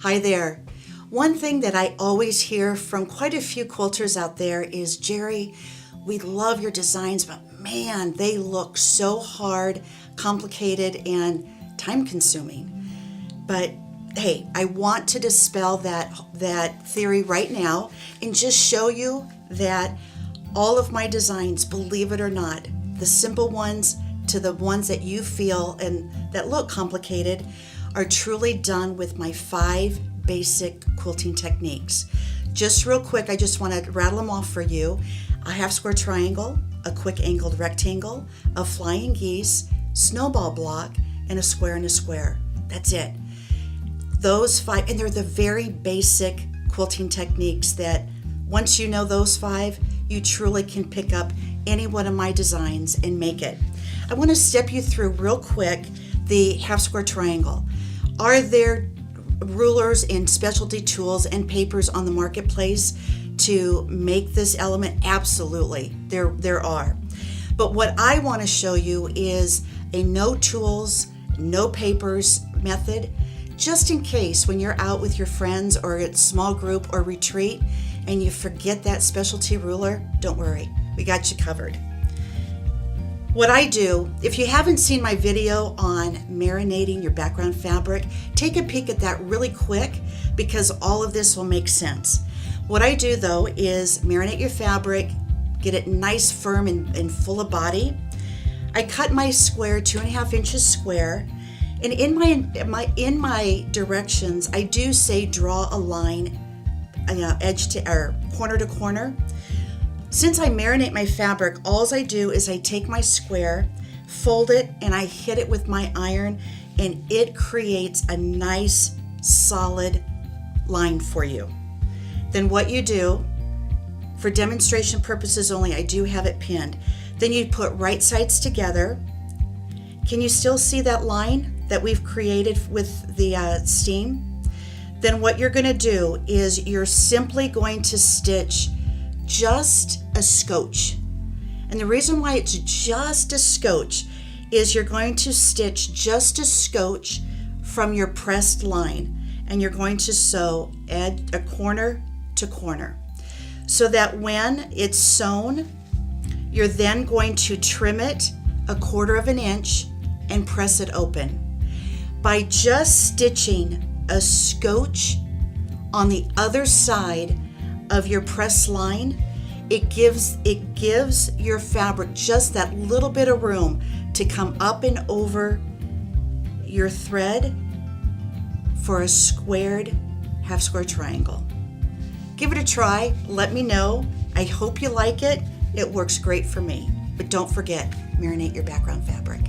Hi there. One thing that I always hear from quite a few quilters out there is, Jerry, we love your designs, but man, they look so hard, complicated, and time consuming. But hey, I want to dispel that theory right now and just show you that all of my designs, believe it or not, the simple ones to the ones that you feel and that look complicated, are truly done with my 5 basic quilting techniques. Just real quick, I just want to rattle them off for you. A half square triangle, a quick angled rectangle, a flying geese, snowball block, and a square and a square. That's it. Those 5, and they're the very basic quilting techniques that once you know those 5, you truly can pick up any one of my designs and make it. I want to step you through real quick the half square triangle. Are there rulers and specialty tools and papers on the marketplace to make this element? Absolutely, there are. But what I want to show you is a no tools, no papers method, just in case when you're out with your friends or at small group or retreat and you forget that specialty ruler. Don't worry, we got you covered. What I do, if you haven't seen my video on marinating your background fabric, take a peek at that really quick because all of this will make sense. What I do though is marinate your fabric, get it nice, firm, and full of body. I cut my square 2.5 inches square, and in my directions, I do say draw a line, edge to or corner to corner. Since I marinate my fabric, all I do is I take my square, fold it, and I hit it with my iron, and it creates a nice, solid line for you. Then what you do, for demonstration purposes only, I do have it pinned. Then you put right sides together. Can you still see that line that we've created with the steam? Then what you're going to do is you're simply going to stitch just a scotch. And the reason why it's just a scotch is you're going to stitch just a scotch from your pressed line, and you're going to sew a corner to corner so that when it's sewn, you're then going to trim it 1/4 inch and press it open. By just stitching a scotch on the other side of your press line, it gives your fabric just that little bit of room to come up and over your thread for a squared half square triangle. Give it a try, let me know. I hope you like it. It works great for me. But don't forget, marinate your background fabric.